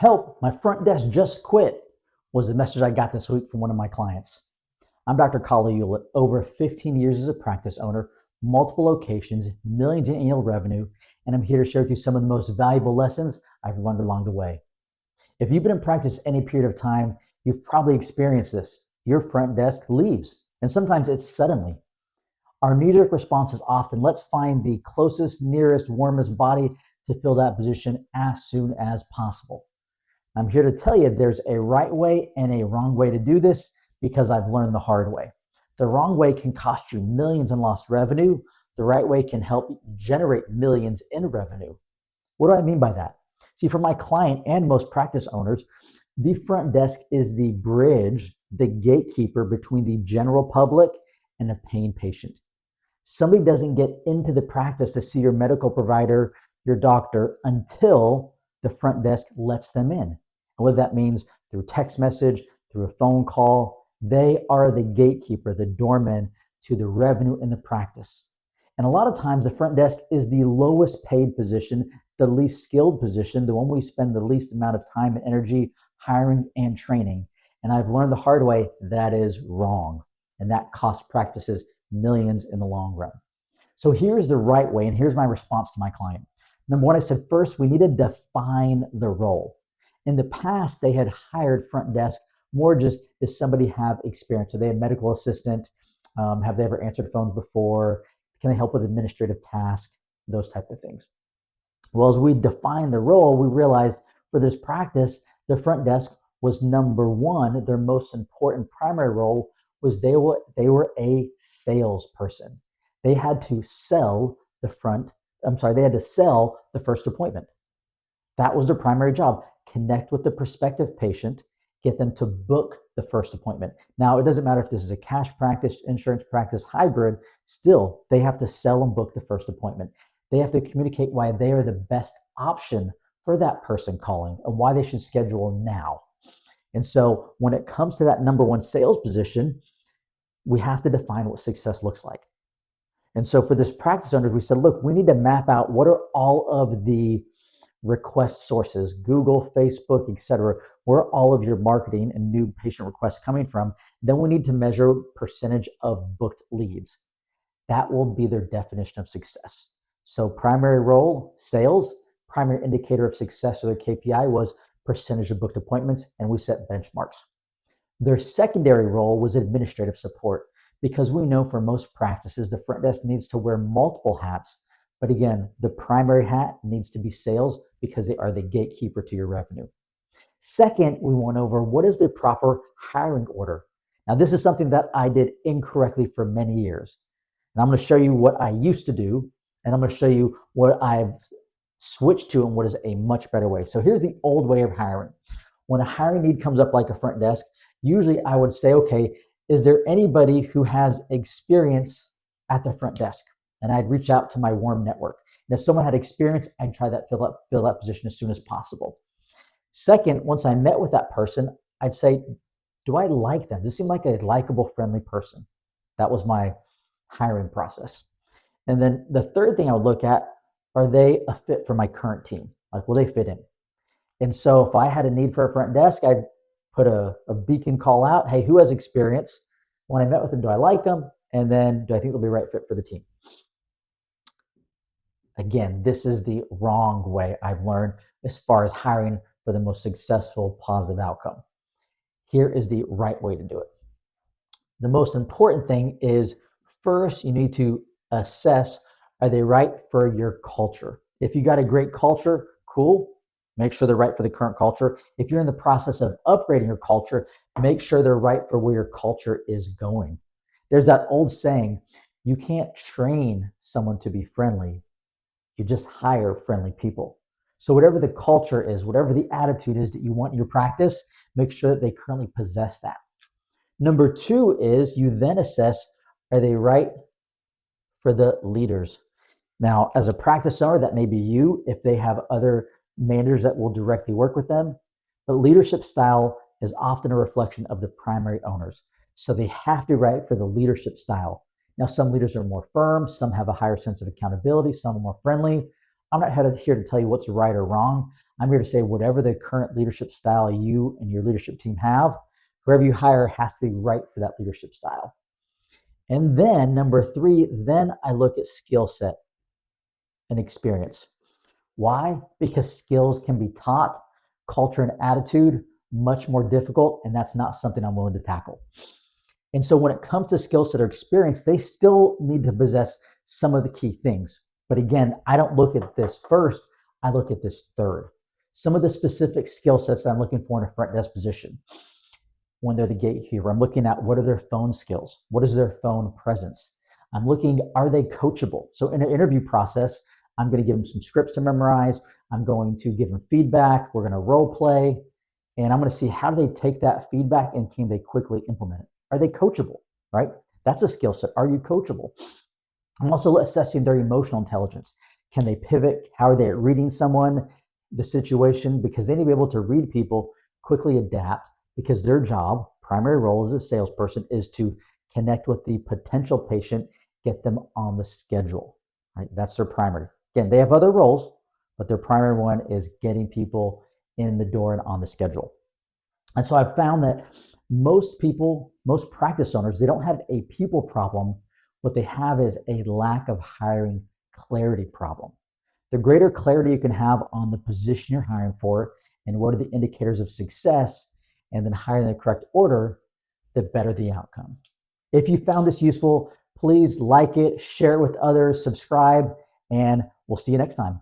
Help, my front desk just quit, was the message I got this week from one of my clients. I'm Dr. Kali Hewlett, over 15 years as a practice owner, multiple locations, millions in annual revenue, and I'm here to share with you some of the most valuable lessons I've learned along the way. If you've been in practice any period of time, you've probably experienced this. Your front desk leaves, and sometimes it's suddenly. Our knee-jerk response is often, let's find the closest, nearest, warmest body to fill that position as soon as possible. I'm here to tell you there's a right way and a wrong way to do this because I've learned the hard way. The wrong way can cost you millions in lost revenue. The right way can help generate millions in revenue. What do I mean by that? See, for my client and most practice owners, the front desk is the bridge, the gatekeeper between the general public and a paying patient. Somebody doesn't get into the practice to see your medical provider, your doctor, until the front desk lets them in. And what that means through text message, through a phone call, they are the gatekeeper, the doorman to the revenue in the practice. And a lot of times the front desk is the lowest paid position, the least skilled position, the one we spend the least amount of time and energy hiring and training. And I've learned the hard way that is wrong. And that costs practices millions in the long run. So here's the right way, and here's my response to my client. Number one, I said, first, we need to define the role. In the past, they had hired front desk more just does somebody have experience? Are they a medical assistant? Have they ever answered phones before? Can they help with administrative tasks? Those type of things. Well, as we defined the role, we realized for this practice, the front desk was number one. Their most important primary role was they were a salesperson. They had to sell the first appointment. That was their primary job. Connect with the prospective patient, get them to book the first appointment. Now, it doesn't matter if this is a cash practice, insurance practice, hybrid, still, they have to sell and book the first appointment. They have to communicate why they are the best option for that person calling and why they should schedule now. And so when it comes to that number one sales position, we have to define what success looks like. And so for this practice owners, we said, look, we need to map out what are all of the request sources, Google, Facebook, etc. Where are all of your marketing and new patient requests coming from? Then we need to measure percentage of booked leads. That will be their definition of success. So primary role, sales, primary indicator of success or their KPI was percentage of booked appointments, and we set benchmarks. Their secondary role was administrative support, because we know for most practices, the front desk needs to wear multiple hats. But again, the primary hat needs to be sales because they are the gatekeeper to your revenue. Second, we went over what is the proper hiring order. Now, this is something that I did incorrectly for many years. And I'm going to show you what I used to do, and I'm going to show you what I've switched to and what is a much better way. So here's the old way of hiring. When a hiring need comes up like a front desk, usually I would say, okay, is there anybody who has experience at the front desk? And I'd reach out to my warm network. And if someone had experience, I'd try that fill that position as soon as possible. Second, once I met with that person, I'd say, do I like them? Does it seem like a likable, friendly person? That was my hiring process. And then the third thing I would look at, are they a fit for my current team? Like, will they fit in? And so if I had a need for a front desk, I'd put a beacon call out. Hey, who has experience? When I met with them, do I like them? And then do I think they'll be the right fit for the team? Again, this is the wrong way I've learned as far as hiring for the most successful positive outcome. Here is the right way to do it. The most important thing is first, you need to assess, are they right for your culture? If you got a great culture, cool. Make sure they're right for the current culture. If you're in the process of upgrading your culture, make sure they're right for where your culture is going. There's that old saying, you can't train someone to be friendly. You just hire friendly people. So whatever the culture is, whatever the attitude is that you want in your practice, make sure that they currently possess that. Number two is you then assess, are they right for the leaders? Now, as a practice owner, that may be you if they have other managers that will directly work with them. But leadership style is often a reflection of the primary owners. So they have to be right for the leadership style. Now, some leaders are more firm, some have a higher sense of accountability, some are more friendly. I'm not here to tell you what's right or wrong. I'm here to say whatever the current leadership style you and your leadership team have, whoever you hire has to be right for that leadership style. And then number three, then I look at skill set and experience. Why? Because skills can be taught, culture and attitude, much more difficult, and that's not something I'm willing to tackle. And so when it comes to skill set or experience, they still need to possess some of the key things. But again, I don't look at this first, I look at this third. Some of the specific skill sets that I'm looking for in a front desk position when they're the gatekeeper, I'm looking at what are their phone skills? What is their phone presence? I'm looking, are they coachable? So in an interview process, I'm going to give them some scripts to memorize. I'm going to give them feedback. We're going to role play. And I'm going to see how do they take that feedback and can they quickly implement it? Are they coachable, right? That's a skill set. Are you coachable? I'm also assessing their emotional intelligence. Can they pivot? How are they at reading someone, the situation? Because they need to be able to read people, quickly adapt, because their job, primary role as a salesperson, is to connect with the potential patient, get them on the schedule, right? That's their primary. Again, they have other roles, but their primary one is getting people in the door and on the schedule. And so I've found that most people, most practice owners, they don't have a people problem. What they have is a lack of hiring clarity problem. The greater clarity you can have on the position you're hiring for and what are the indicators of success, and then hiring in the correct order, the better the outcome. If you found this useful, please like it, share it with others, subscribe, and we'll see you next time.